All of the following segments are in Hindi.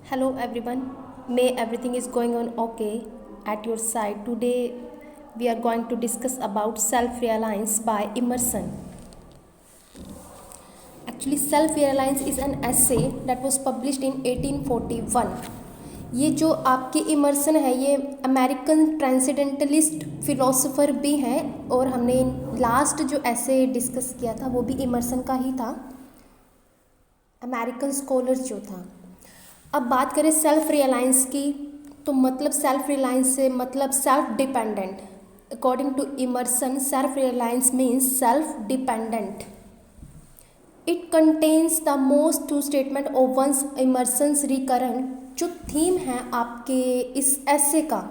Hello everyone. May everything is going on okay at your side. Today we are going to discuss about self-reliance by Emerson. Actually self-reliance is an essay that was published in 1841. ये जो आपके इमर्सन है ये अमेरिकन ट्रांसेंडेंटलिस्ट फिलोसोफर भी हैं और हमने लास्ट जो ऐसे डिस्कस किया था वो भी इमर्सन का ही था, अमेरिकन स्कॉलर जो था। अब बात करें सेल्फ रियलाइंस की, तो मतलब सेल्फ रियलाइंस से मतलब self dependent. According to Emerson self reliance means self dependent. It contains the most true statement of one's Emerson's recurrent. जो थीम है आपके इस ऐसे का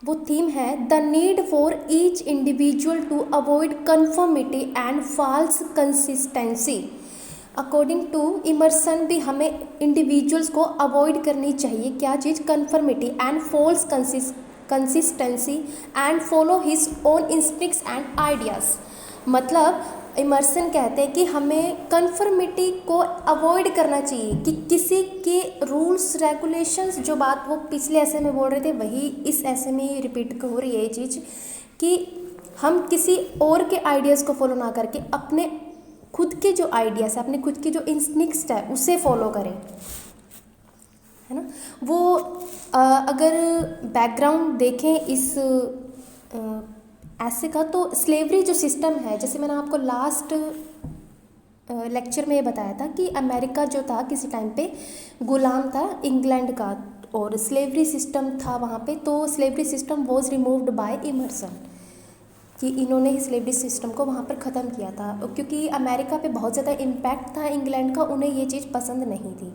वो थीम है the need for each individual to avoid conformity and false consistency. According to Emerson भी हमें इंडिविजुअल्स को अवॉइड करनी चाहिए क्या चीज़, conformity and false consistency and follow his own instincts and ideas. मतलब इमर्सन कहते हैं कि हमें कन्फर्मिटी को अवॉइड करना चाहिए कि किसी के रूल्स रेगुलेशंस, जो बात वो पिछले ऐसे में बोल रहे थे वही इस ऐसे में रिपीट हो रही है ये चीज़ कि हम किसी और के आइडियाज़ को फॉलो ना करके अपने खुद के जो आइडियाज़ है, अपने खुद की जो इंस्टिंक्ट्स है उसे फॉलो करें, है ना। वो अगर बैकग्राउंड देखें इस ऐसे का, तो स्लेवरी जो सिस्टम है, जैसे मैंने आपको लास्ट लेक्चर में ये बताया था कि अमेरिका जो था किसी टाइम पे गुलाम था इंग्लैंड का और स्लेवरी सिस्टम था वहाँ पे। तो slavery system was removed by Emerson, कि इन्होंने ही स्लेवरी सिस्टम को वहाँ पर ख़त्म किया था क्योंकि अमेरिका पे बहुत ज़्यादा इम्पैक्ट था इंग्लैंड का, उन्हें ये चीज़ पसंद नहीं थी।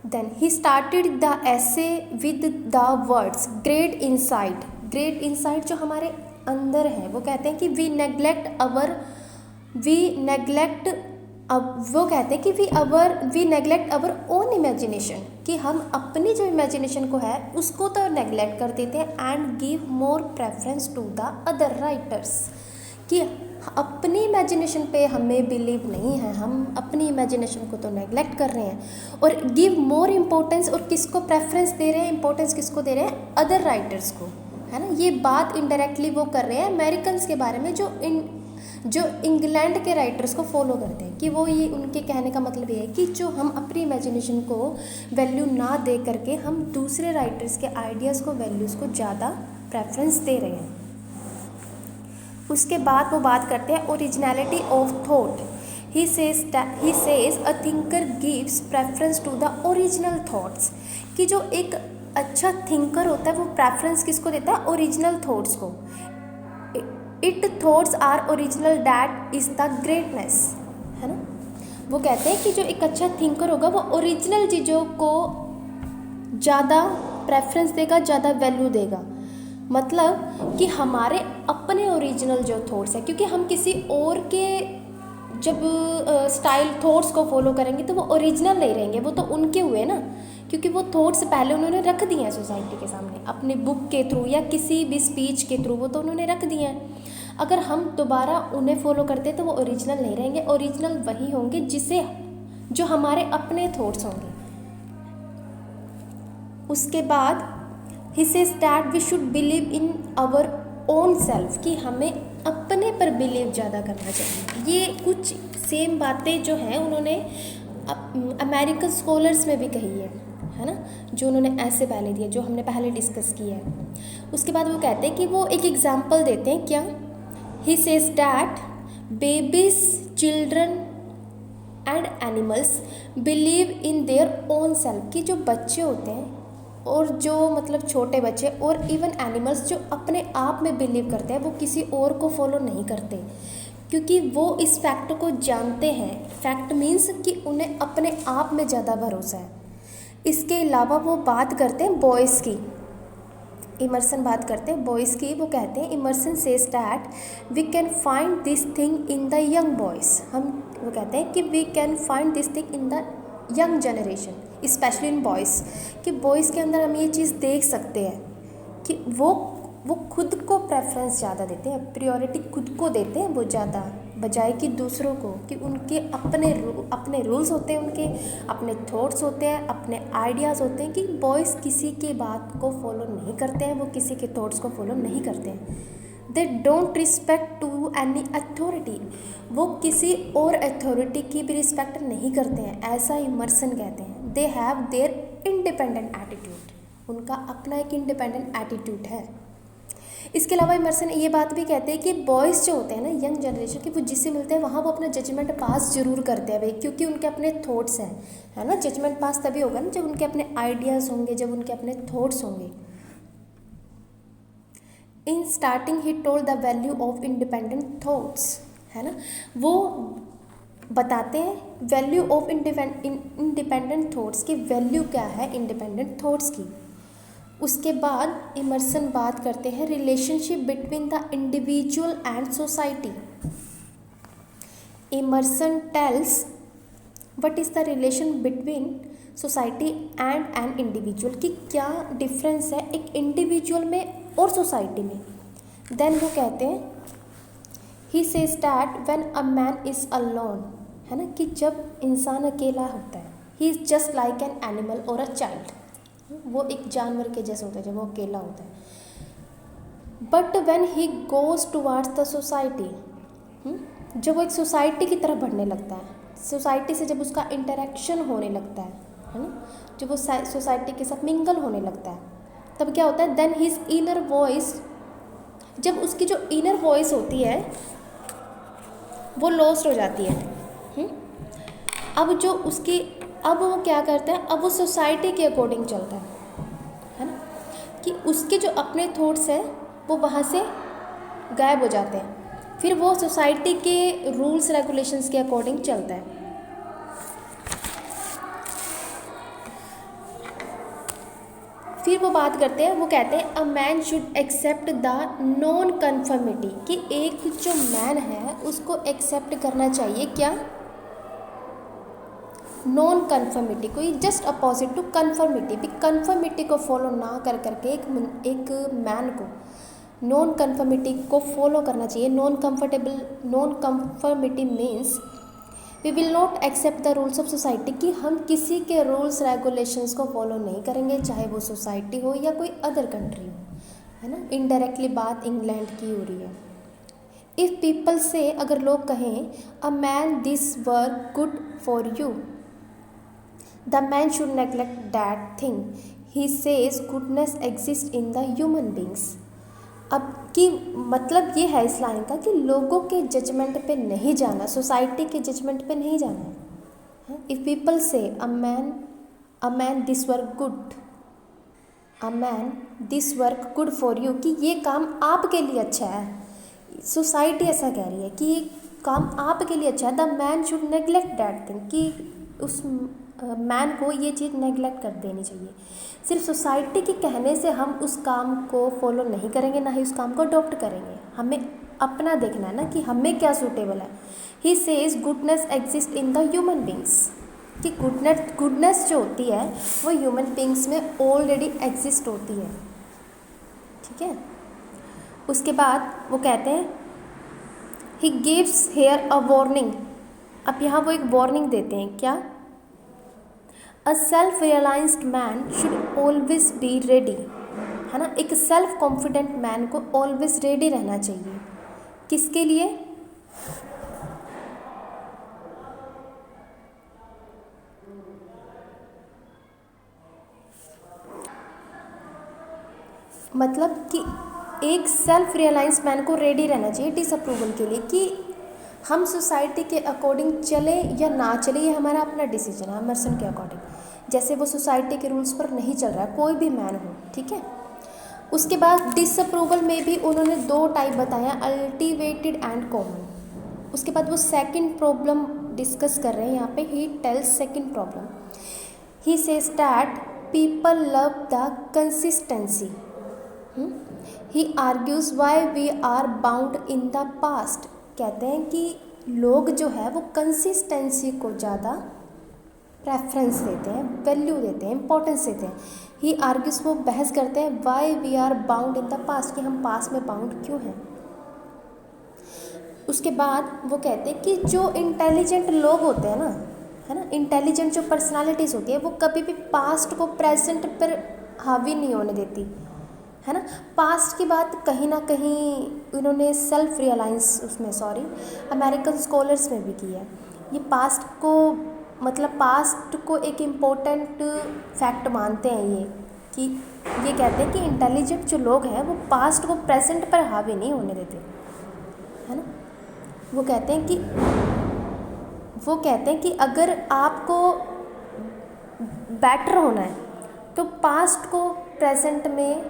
देन ही स्टार्टेड द ऐसे with the words great insight. Great insight जो हमारे अंदर है, वो कहते हैं कि वो कहते हैं कि we neglect our own imagination, कि हम अपनी जो इमेजिनेशन को है उसको तो नेग्लेक्ट कर देते हैं and give more preference to the other writers, कि अपनी इमेजिनेशन पे हमें बिलीव नहीं है, हम अपनी इमेजिनेशन को तो नेग्लेक्ट कर रहे हैं और गिव मोर इम्पोर्टेंस, और किसको प्रेफरेंस दे रहे हैं, इम्पोर्टेंस किसको दे रहे हैं, अदर राइटर्स को, है ना। ये बात इनडायरेक्टली वो कर रहे हैं अमेरिकन्स के बारे में जो इंग्लैंड के राइटर्स को फॉलो करते हैं, कि वो ये उनके कहने का मतलब ये है कि जो हम अपनी इमेजिनेशन को वैल्यू ना दे करके हम दूसरे राइटर्स के आइडियाज़ को, वैल्यूज़ को ज़्यादा प्रेफरेंस दे रहे हैं। उसके बाद वो बात करते हैं originality of thought. He says a thinker gives preference to the original thoughts, कि जो एक अच्छा थिंकर होता है वो प्रेफरेंस किसको देता है, ओरिजिनल थॉट्स को। It thoughts are original that is the greatness, है ना। वो कहते हैं कि जो एक अच्छा थिंकर होगा वो ओरिजिनल चीज़ों को ज़्यादा प्रेफरेंस देगा, ज़्यादा वैल्यू देगा। मतलब कि हमारे अपने ओरिजिनल जो थॉट्स है, क्योंकि हम किसी और के जब स्टाइल थॉट्स को फॉलो करेंगे तो वो ओरिजिनल नहीं रहेंगे, वो तो उनके हुए ना, क्योंकि वो थॉट्स पहले उन्होंने रख दिए हैं सोसाइटी के सामने अपने बुक के थ्रू या किसी भी स्पीच के थ्रू, वो तो उन्होंने रख दिए हैं। अगर हम दोबारा उन्हें फॉलो करते तो वो ओरिजिनल नहीं रहेंगे, ओरिजिनल वही होंगे जिसे जो हमारे अपने थॉट्स होंगे। उसके बाद he says that we should believe in our own self, कि हमें अपने पर बिलीव ज़्यादा करना चाहिए। ये कुछ सेम बातें जो हैं उन्होंने अमेरिकन स्कॉलर्स में भी कही है ना, जो उन्होंने ऐसे पहले दिए, जो हमने पहले डिस्कस किया है। उसके बाद वो कहते हैं कि वो एक एग्जाम्पल देते हैं क्या, ही says that babies, children and animals believe in their own self, कि जो बच्चे होते हैं और जो मतलब छोटे बच्चे और इवन एनिमल्स जो अपने आप में बिलीव करते हैं, वो किसी और को फॉलो नहीं करते, क्योंकि वो इस फैक्ट को जानते हैं। फैक्ट मीन्स कि उन्हें अपने आप में ज़्यादा भरोसा है। इसके अलावा वो बात करते हैं बॉयज़ की, इमर्सन बात करते हैं बॉयज़ की। वो कहते हैं Emerson says that we can find this thing in the young boys. वो कहते हैं कि we can find this thing in the young generation, specially in boys, कि बॉयज़ के अंदर हम ये चीज़ देख सकते हैं कि वो खुद को प्रेफरेंस ज़्यादा देते हैं, प्रायोरिटी खुद को देते हैं वो ज़्यादा, बजाय कि दूसरों को, कि उनके अपने रूल्स होते हैं, उनके अपने थॉट्स होते हैं, अपने आइडियाज़ होते हैं, कि बॉयज़ किसी की बात को फॉलो नहीं करते हैं, वो किसी के थॉट्स को फॉलो नहीं करते हैं। They don't respect to any authority, वो किसी और अथॉरिटी की भी रिस्पेक्ट नहीं करते हैं, ऐसा इमर्सन कहते हैं। They have their independent attitude, उनका अपना एक इंडिपेंडेंट एटीट्यूड है। इसके अलावा इमर्सन ये बात भी कहते हैं कि बॉयज़ जो होते हैं ना, यंग जनरेशन के, वो जिससे मिलते हैं वहाँ वो अपना जजमेंट पास जरूर करते हैं भाई, क्योंकि उनके अपने थॉट्स हैं, है ना। जजमेंट पास तभी होगा ना जब उनके अपने आइडियाज़ होंगे, जब उनके अपने थॉट्स होंगे। In starting he told the value of independent thoughts, है ना, वो बताते हैं वैल्यू ऑफ इंडिपेंडेंट थॉट्स की, वैल्यू क्या है इंडिपेंडेंट थॉट्स की। उसके बाद इमर्सन बात करते हैं relationship between the individual and society. Emerson tells what is the relation between society and an individual, कि क्या डिफरेंस है एक इंडिविजुअल में और सोसाइटी में। देन वो कहते हैं ही says that when a man is alone, है ना, कि जब इंसान अकेला होता है, he is just like an animal और अ चाइल्ड, वो एक जानवर के जैसे होता है जब वो अकेला होता है। But when he goes towards the society, जब वो एक सोसाइटी की तरफ बढ़ने लगता है, सोसाइटी से जब उसका इंटरेक्शन होने लगता है ना, जब वो सोसाइटी के साथ मिंगल होने लगता है, तब क्या होता है, देन हिज इनर वॉइस, जब उसकी जो इनर वॉइस होती है वो लॉस्ट हो जाती है। अब वो क्या करता है, अब वो सोसाइटी के अकॉर्डिंग चलता है ना, कि उसके जो अपने थॉट्स हैं वो वहाँ से गायब हो जाते हैं, फिर वो सोसाइटी के रूल्स रेगुलेशंस के अकॉर्डिंग चलता है। फिर वो बात करते हैं, वो कहते हैं a man should accept the non conformity, कि एक जो मैन है उसको एक्सेप्ट करना चाहिए क्या, नॉन कन्फर्मिटी को, जस्ट अपोजिट टू कन्फर्मिटी, भी कन्फर्मिटी को फॉलो ना कर करके एक मैन को नॉन कन्फर्मिटी को फॉलो करना चाहिए। Non conformity means we will not accept the rules of society, कि हम किसी के रूल्स रेगुलेशंस को फॉलो नहीं करेंगे, चाहे वो सोसाइटी हो या कोई अदर कंट्री हो, है ना। इनडायरेक्टली बात इंग्लैंड की हो रही है। इफ़ पीपल से, अगर लोग कहें a man this work good for you, the man should neglect that thing, he says goodness exist in the human beings. अब की मतलब ये है इस लाइन का कि लोगों के जजमेंट पे नहीं जाना, सोसाइटी के जजमेंट पे नहीं जाना। इफ़ पीपल से a man this work good for you, कि ये काम आपके लिए अच्छा है, सोसाइटी ऐसा कह रही है कि ये काम आपके लिए अच्छा है। The man should neglect that thing, कि उस मैन को ये चीज़ नेग्लेक्ट कर देनी चाहिए। सिर्फ सोसाइटी के कहने से हम उस काम को फॉलो नहीं करेंगे, ना ही उस काम को अडॉप्ट करेंगे, हमें अपना देखना है ना कि हमें क्या सूटेबल है। He says goodness exist in the human beings, कि गुडनेस जो होती है वो ह्यूमन बींग्स में ऑलरेडी एग्जिस्ट होती है, ठीक है। उसके बाद वो कहते हैं he gives here a warning, अब यहाँ वो एक वार्निंग देते हैं, क्या, a self realized man should always be ready, है ना, एक सेल्फ कॉन्फिडेंट मैन को ऑलवेज रेडी रहना चाहिए, किसके लिए, मतलब कि एक सेल्फ रियलाइज मैन को रेडी रहना चाहिए डिसअप्रूवल के लिए, कि हम सोसाइटी के अकॉर्डिंग चले या ना चले, ये हमारा अपना डिसीजन है, इमर्सन के अकॉर्डिंग। जैसे वो सोसाइटी के रूल्स पर नहीं चल रहा है, कोई भी मैन हो, ठीक है। उसके बाद डिसअप्रूवल में भी उन्होंने 2 टाइप बताया, अल्टीवेटेड एंड कॉमन। उसके बाद वो सेकंड प्रॉब्लम डिस्कस कर रहे हैं यहाँ पे। He tells second problem, he says that people love the consistency, he argues why we are bound in the past, कहते हैं कि लोग जो है वो कंसिस्टेंसी को ज़्यादा प्रेफरेंस देते हैं, वैल्यू देते हैं, इंपॉर्टेंस देते हैं। ही आर्ग्यूज, वो बहस करते हैं, why we are bound in the past, कि हम पास्ट में बाउंड क्यों हैं। उसके बाद वो कहते हैं कि जो इंटेलिजेंट लोग होते हैं ना, है ना, इंटेलिजेंट जो पर्सनालिटीज़ होती है वो कभी भी पास्ट को प्रेजेंट पर हावी नहीं होने देती, है ना। पास्ट की बात कहीं ना कहीं इन्होंने सेल्फ रियलाइंस उसमें अमेरिकन स्कॉलर्स में भी की है। ये पास्ट को मतलब पास्ट को एक इम्पोर्टेंट फैक्ट मानते हैं ये, कि ये कहते हैं कि इंटेलिजेंट जो लोग हैं वो पास्ट को प्रेजेंट पर हावी नहीं होने देते, है ना। वो कहते हैं कि अगर आपको बेटर होना है तो पास्ट को प्रेजेंट में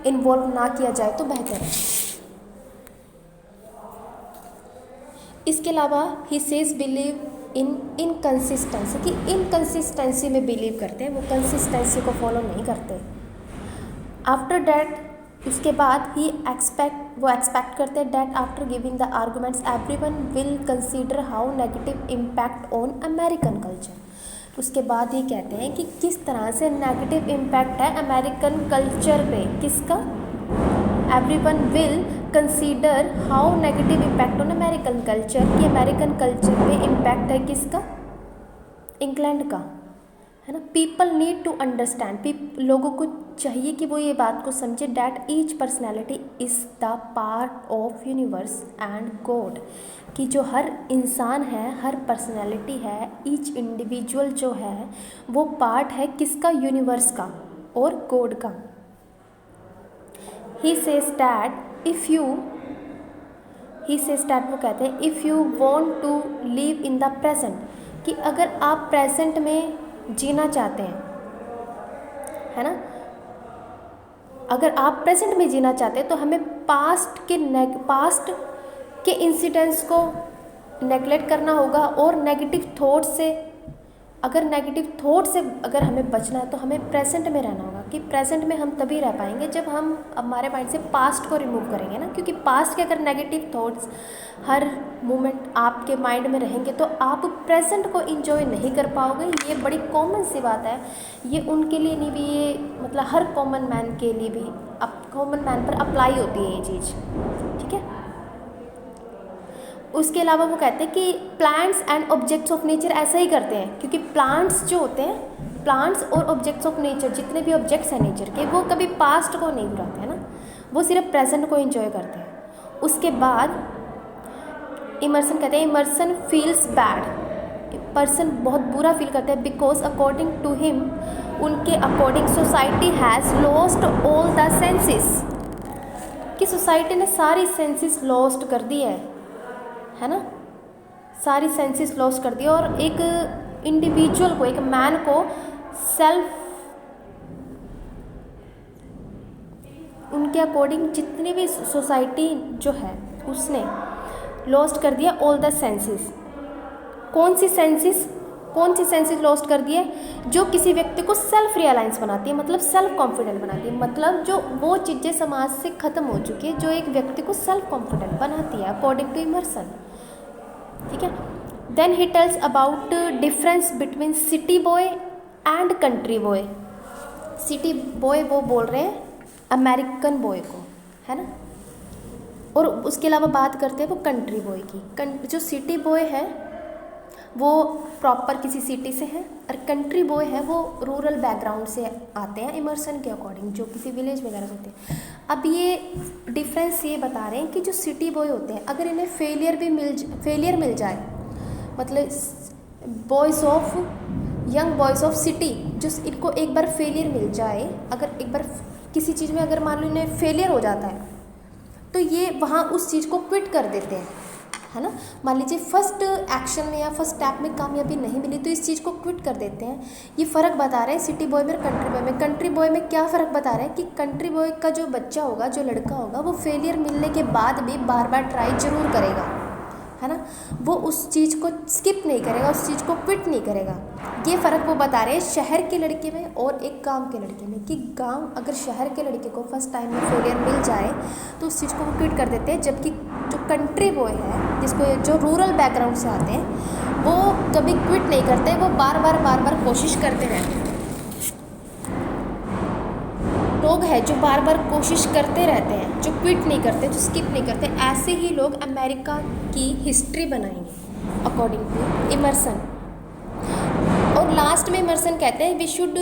इन्वॉल्व ना किया जाए तो बेहतर है। इसके अलावा he says believe in inconsistency, कि इनकन्सिस्टेंसी में बिलीव करते हैं, वो कंसिस्टेंसी को फॉलो नहीं करते। आफ्टर डैट, उसके बाद ही एक्सपेक्ट करते हैं that after giving the arguments everyone will consider how negative impact on American culture. उसके बाद ही कहते हैं कि किस तरह से नेगेटिव इम्पैक्ट है अमेरिकन कल्चर पे, किसका, everyone will consider how negative impact on American culture, कि अमेरिकन कल्चर पे इम्पैक्ट है किसका, इंग्लैंड का, है ना। पीपल नीड टू अंडरस्टैंड, लोगों को चाहिए कि वो ये बात को समझे that each personality is the part of universe and God, कि जो हर इंसान है, हर पर्सनैलिटी है, ईच इंडिविजुअल जो है वो पार्ट है किसका, यूनिवर्स का और गॉड का। ही सेज डैट वो कहते हैं if you want to live in the present, कि अगर आप प्रेजेंट में जीना चाहते हैं, है ना, अगर आप प्रेजेंट में जीना चाहते हैं तो हमें पास्ट के इंसिडेंट्स को नेगलेक्ट करना होगा, और नेगेटिव थॉट से अगर हमें बचना है तो हमें प्रेजेंट में रहना होगा, कि प्रेजेंट में हम तभी रह पाएंगे जब हम हमारे माइंड से पास्ट को रिमूव करेंगे ना, क्योंकि पास्ट के अगर नेगेटिव थॉट्स हर मोमेंट आपके माइंड में रहेंगे तो आप प्रेजेंट को एंजॉय नहीं कर पाओगे। ये बड़ी कॉमन सी बात है, ये उनके लिए नहीं भी, ये मतलब हर कॉमन मैन के लिए भी, कॉमन मैन पर अप्लाई होती है ये चीज़, ठीक है। उसके अलावा वो कहते हैं कि plants and objects of nature ऐसा ही करते हैं, क्योंकि प्लांट्स जो होते हैं, प्लांट्स और ऑब्जेक्ट्स ऑफ नेचर, जितने भी ऑब्जेक्ट्स हैं नेचर के, वो कभी पास्ट को नहीं बुलाते हैं ना, वो सिर्फ प्रेजेंट को एंजॉय करते हैं। उसके बाद इमर्सन कहते हैं इमर्सन फील्स बैड, पर्सन बहुत बुरा फील करते हैं, बिकॉज अकॉर्डिंग टू हिम, उनके according society has lost all the senses, कि सोसाइटी ने सारी सेंसेस लॉस्ट कर दी है ना, सारी सेंसेस लॉस्ट कर दी, और एक इंडिविजुअल को, एक मैन को सेल्फ, उनके अकॉर्डिंग जितनी भी सोसाइटी जो है उसने लॉस्ट कर दिया ऑल द सेंसेस। कौन सी सेंसेस लॉस्ट कर दिए, जो किसी व्यक्ति को सेल्फ रियलाइंस बनाती है, मतलब सेल्फ कॉन्फिडेंट बनाती है, मतलब जो वो चीज़ें समाज से ख़त्म हो चुकी है जो एक व्यक्ति को सेल्फ कॉन्फिडेंट बनाती है अकॉर्डिंग टू इमर्सन, ठीक है। Then he tells about difference between city boy and country boy. City boy वो बोल रहे हैं अमेरिकन बॉय को, है ना, और उसके अलावा बात करते हैं वो कंट्री बॉय की। जो सिटी बॉय है वो प्रॉपर किसी सिटी से है, और कंट्री बॉय है वो रूरल बैकग्राउंड से आते हैं इमर्सन के अकॉर्डिंग, जो किसी विलेज वगैरह से होते हैं। अब ये डिफरेंस ये बता रहे हैं कि जो सिटी बॉय होते हैं, अगर इन्हें फेलियर मिल जाए, मतलब यंग बॉयज़ ऑफ सिटी, जो इनको एक बार फेलियर मिल जाए, अगर एक बार किसी चीज़ में अगर मान लो इन्हें फेलियर हो जाता है तो ये वहाँ उस चीज़ को क्विट कर देते हैं, है ना। मान लीजिए फर्स्ट एक्शन में या फर्स्ट स्टेप में कामयाबी नहीं मिली तो इस चीज़ को क्विट कर देते हैं। ये फ़र्क बता रहे हैं सिटी बॉय में और कंट्री बॉय में। कंट्री बॉय में क्या फ़र्क बता रहे हैं कि कंट्री बॉय का जो बच्चा होगा, जो लड़का होगा, वो फेलियर मिलने के बाद भी बार बार ट्राई ज़रूर करेगा, है ना, वो उस चीज़ को स्किप नहीं करेगा, उस चीज़ को क्विट नहीं करेगा। ये फ़र्क वो बता रहे हैं शहर के लड़के में और एक गांव के लड़के में, कि गांव अगर शहर के लड़के को फर्स्ट टाइम में फेलियर मिल जाए तो उस चीज़ को वो क्विट कर देते हैं, जबकि जो कंट्री बॉय है, जो रूरल बैकग्राउंड से आते हैं, वो कभी क्विट नहीं करते, वो बार बार कोशिश करते रहते हैं। लोग हैं जो बार बार कोशिश करते रहते हैं, जो क्विट नहीं करते, जो स्किप नहीं करते, ऐसे ही लोग अमेरिका की हिस्ट्री बनाएंगे अकॉर्डिंग टू इमर्सन। और लास्ट में इमर्सन कहते हैं we should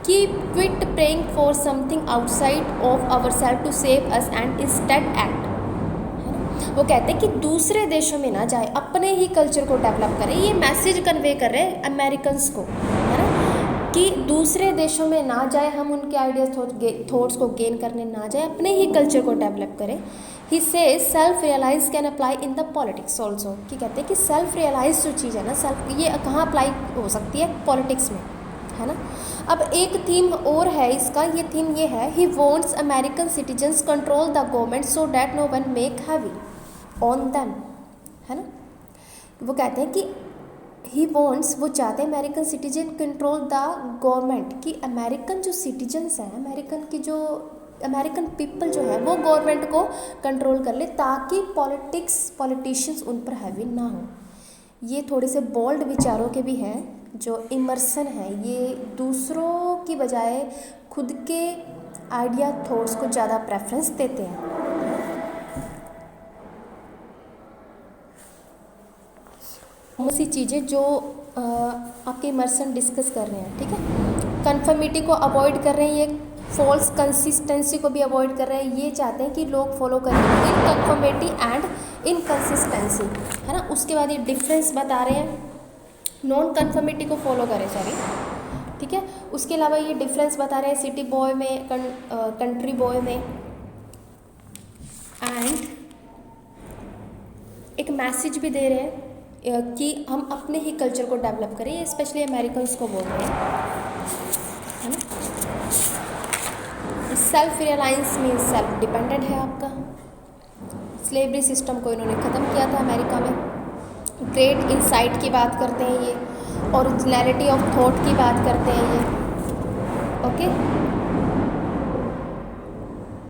keep quit praying for something outside of our self to save us and instead act. वो कहते हैं कि दूसरे देशों में ना जाए, अपने ही कल्चर को डेवलप करें। ये मैसेज कन्वे कर रहे हैं अमेरिकन्स को, है ना, कि दूसरे देशों में ना जाए, हम उनके आइडियाज थॉट्स को गेन करने ना जाए, अपने ही कल्चर को डेवलप करें। He says self realize can apply in the politics also, कि कहते हैं कि सेल्फ रियलाइज जो चीज़ है ना, सेल्फ, ये कहाँ अप्लाई हो सकती है, पॉलिटिक्स में, है ना। अब एक थीम और है इसका, ये थीम ये है, he wants American citizens control the government so that no one make heavy on them, है ना। वो कहते हैं कि ही वॉन्ट्स, वो चाहते हैं American citizen control the government, कि अमेरिकन जो सिटीजन्स हैं, अमेरिकन पीपल जो है वो गवर्नमेंट को कंट्रोल कर ले, ताकि पॉलिटिशियंस उन पर हैवी ना हो। ये थोड़े से बोल्ड विचारों के भी हैं जो इमर्सन है, ये दूसरों की बजाय खुद के आइडिया थॉट्स को ज़्यादा प्रेफरेंस देते हैं। ऐसी चीज़ें जो आपके इमर्सन डिस्कस कर रहे हैं, ठीक है। कन्फर्मिटी को अवॉइड कर रहे हैं, ये फॉल्स कंसिस्टेंसी को भी अवॉइड कर रहे हैं। ये चाहते हैं कि लोग फॉलो करें इनकन्फर्मिटी एंड इनकन्सिस्टेंसी, है ना। उसके बाद ये डिफरेंस बता रहे हैं, नॉन कन्फर्मिटी को फॉलो करें, सॉरी, ठीक है। उसके अलावा ये डिफरेंस बता रहे हैं सिटी बॉय में, कंट्री बॉय में, एंड एक मैसेज भी दे रहे हैं कि हम अपने ही कल्चर को डेवलप करें। ये स्पेशली अमेरिकन्स को बोल रहे हैं, है ना। Self reliance means self dependent है आपका। स्लेवरी सिस्टम को इन्होंने ख़त्म किया था अमेरिका में। ग्रेट इंसाइट की बात करते हैं ये, ओरिजिनलिटी ऑफ थॉट की बात करते हैं ये, ओके।